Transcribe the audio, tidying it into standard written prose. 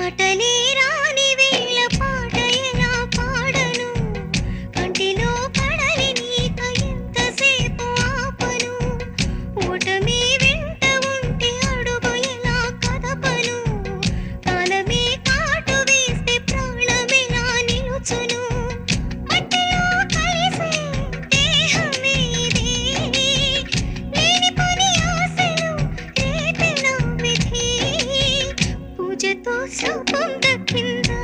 మాటలే రాని వేళ పాట ఎలా పాడను కంటిలో కడలి నీక ఎంతసేపు ఆపను ఓటమి వెంట ఉంటే అడుగు ఎలా కదపను కాలమే కాటు వేస్తే ప్రాణమెలా నిలుచును మట్టిలో కలిసే దేహమే ఇది లేనిపోని ఆశలు రేపెలా విధి పూజతో శాపం దక్కిందా